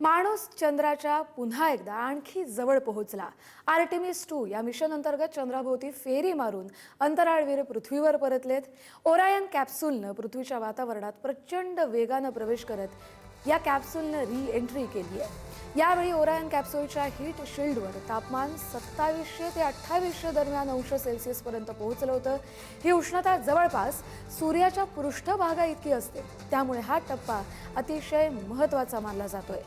माणूस चंद्राच्या पुन्हा एकदा आणखी जवळ पोहोचला। आर्टेमिस 2 या मिशन अंतर्गत चंद्राभोवती फेरी मारून अंतराळवीर पृथ्वीवर परतलेत। ओरायन कॅप्सूलनं पृथ्वीच्या वातावरणात प्रचंड वेगानं प्रवेश करत या कॅप्सूलनं री एंट्री केली आहे। यावेळी ओरायन कॅप्सूलच्या हीट शील्डवर तापमान 2700 ते 2800 दरम्यान अंश सेल्सिअस पर्यंत पोहोचलं होतं। ही उष्णता जवळपास सूर्याच्या पृष्ठभागा इतकी असते, त्यामुळे हा टप्पा अतिशय महत्त्वाचा मानला जातोय।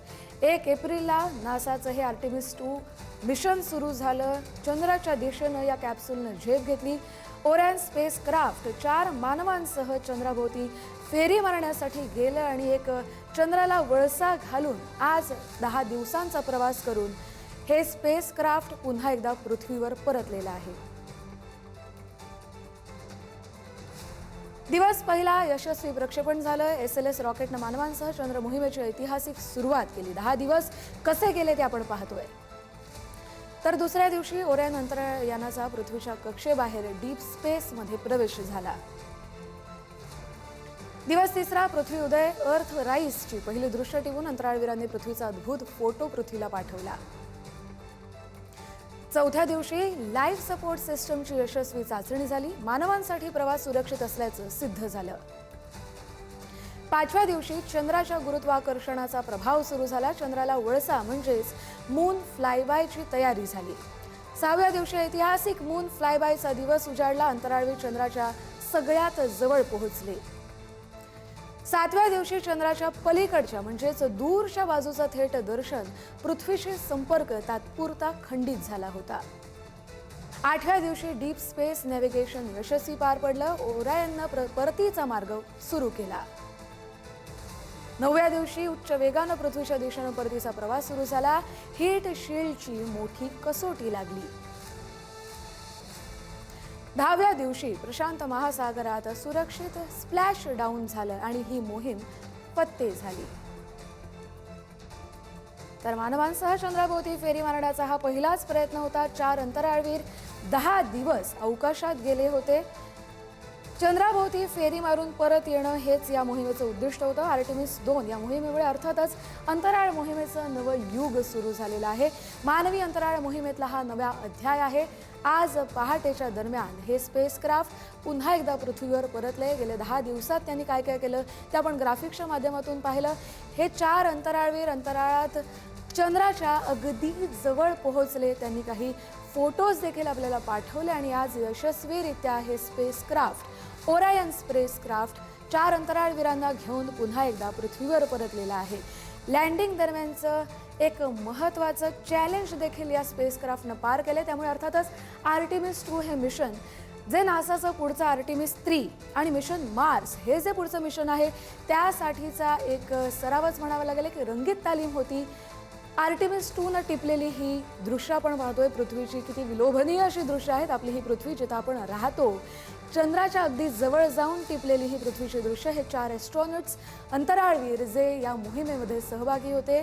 1 एप्रिलला नासाचं हे आर्टेमिस 2 मिशन सुरू झालं। चंद्राच्या दिशेनं या कॅप्सूलनं झेप घेतली। ओरायन स्पेस क्राफ्ट 4 मानवांसह चंद्राभोवती फेरी मारण्यासाठी गेलं आणि एक चंद्राला वळसा घालून आज 10 दिवसांचा प्रवास करून हे स्पेस क्राफ्ट पुन्हा एकदा पृथ्वीवर परतलेलं आहे। दिवस पहिला यशस्वी प्रक्षेपण झालं। SLS रॉकेटनं मानवांसह चंद्र मोहिमेची ऐतिहासिक सुरुवात केली। 10 दिवस कसे गेले ते आपण पाहतोय। तर दुसऱ्या दिवशी ओरायन अंतराळ यानाचा पृथ्वीच्या कक्षेबाहेर डीप स्पेसमध्ये प्रवेश झाला। दिवस तिसरा पृथ्वी उदय अर्थ राईसची पहिली दृश्य टिपून अंतराळवीरांनी पृथ्वीचा अद्भुत फोटो पृथ्वीला पाठवला। चौथ्या दिवशी लाईफ सपोर्ट सिस्टमची यशस्वी चाचणी झाली। मानवांसाठी प्रवास सुरक्षित असल्याचं सिद्ध झालं। 5व्या दिवशी चंद्राच्या गुरुत्वाकर्षणाचा प्रभाव सुरू झाला। चंद्राला वळसा म्हणजेच मून फ्लायबायची तयारी झाली। 6व्या दिवशी ऐतिहासिक मून फ्लायबायचा दिवस उजाडला। अंतराळवीर चंद्राच्या सगळ्यात जवळ पोहोचले। 7व्या दिवशी चंद्राच्या पलीकडच्या म्हणजेच दूरच्या बाजूचा थेट दर्शन पृथ्वीशी संपर्क तात्पुरता खंडित झाला होता। 8व्या दिवशी डीप स्पेस नॅव्हिगेशन यशस्वी पार पडलं। ओरायननं परतीचा मार्ग सुरू केला। 9व्या दिवशी उच्च वेगानं पृथ्वीच्या दिशेनं परतीचा प्रवास सुरू झाला। हीट शील्डची मोठी कसोटी लागली। 10व्या दिवशी प्रशांत महासागरात सुरक्षित स्प्लॅश डाऊन झालं आणि ही मोहीम फत्ते झाली। तर मानवांसह चंद्राभोवती फेरी मारण्याचा हा पहिलाच प्रयत्न होता। 4 अंतराळवीर 10 दिवस अवकाशात गेले होते। चंद्राभोवती फेरी मारून परत येणं हेच या मोहिमेचं उद्दिष्ट होतं। आर्टेमिस 2 या मोहिमेमुळे अर्थातच अंतराळ मोहिमेचं नवं युग सुरू झालेलं आहे। मानवी अंतराळ मोहिमेतला हा नवा अध्याय आहे। आज पहाटेच्या दरम्यान हे स्पेसक्राफ्ट पुन्हा एकदा पृथ्वीवर परतले। गेले 10 दिवसात त्यांनी काय काय केलं ते आपण ग्राफिक्सच्या माध्यमातून पाहिलं। हे 4 अंतराळवीर अंतराळात चंद्राच्या अगदी जवळ पोहोचले। त्यांनी काही फोटोज देखील आपल्याला पाठवले आणि आज यशस्वीरित्या हे स्पेसक्राफ्ट ओरायन स्पेसक्राफ्ट 4 अंतराळवीरांना घेऊन पुन्हा एकदा पृथ्वीवर परतलेला आहे। लँडिंग दरम्यानचं एक महत्त्वाचं चॅलेंज देखील या स्पेसक्राफ्टनं पार केले। त्यामुळे अर्थातच आर्टेमिस 2 हे मिशन जे नासाचं पुढचं आर्टेमिस 3 आणि मिशन मार्स हे जे पुढचं मिशन आहे त्यासाठीचा एक सरावच म्हणावा लागेल की रंगीत तालीम होती। आर्टेमिस 2 न टिपलेली ही दृश्य आपण पाहतोय। पृथ्वीची किती विलोभनीय अशी दृश्य आहेत। आपली ही पृथ्वी जिथं आपण राहतो चंद्राच्या अगदी जवळ जाऊन टिपलेली ही पृथ्वीची दृश्य। हे 4 ॲस्ट्रॉनॉट्स अंतराळवीर जे या मोहिमेमध्ये सहभागी होते।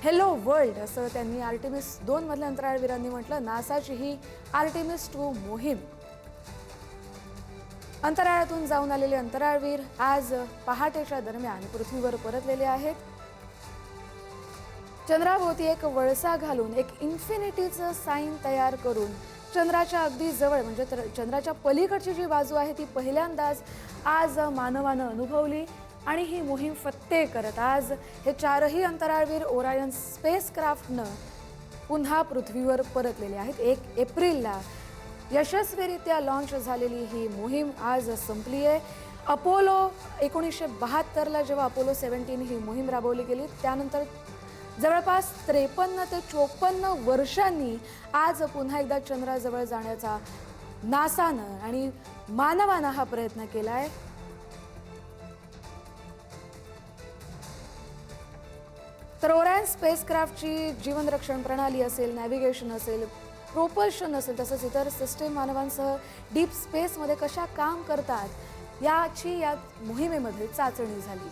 हेलो वर्ल्ड असं त्यांनी आर्टेमिस 2 मधल्या अंतराळवीरांनी म्हटलं। नासाची ही आर्टेमिस 2 मोहीम अंतराळातून जाऊन आलेले अंतराळवीर आज पहाटेच्या दरम्यान पृथ्वीवर परतलेले आहेत। चंद्राभोवती एक वळसा घालून एक इन्फिनिटीचं साइन तयार करून चंद्राच्या अगदी जवळ म्हणजे चंद्राच्या पलीकडची जी बाजू आहे ती पहिल्यांदाच आज मानवानं अनुभवली आणि ही मोहीम फत्ते करत आज हे 4ही अंतराळवीर ओरायन स्पेसक्राफ्टनं पुन्हा पृथ्वीवर परतलेले आहेत। 1 एप्रिलला यशस्वीरित्या लॉन्च झालेली ही मोहीम आज संपली आहे। अपोलो 1972ला जेव्हा अपोलो 17 ही मोहीम राबवली गेली त्यानंतर जवळपास 53 ते 54 वर्षांनी आज पुन्हा एकदा चंद्राजवळ जाण्याचा नासानं आणि मानवानं हा प्रयत्न केला आहे। तर ओरायन स्पेसक्राफ्टची जीवनरक्षण प्रणाली असेल, नॅव्हिगेशन असेल, प्रोपल्शन असेल, तसंच इतर सिस्टीम मानवांसह डीप स्पेसमध्ये कशा काम करतात याची या मोहिमेमध्ये चाचणी झाली।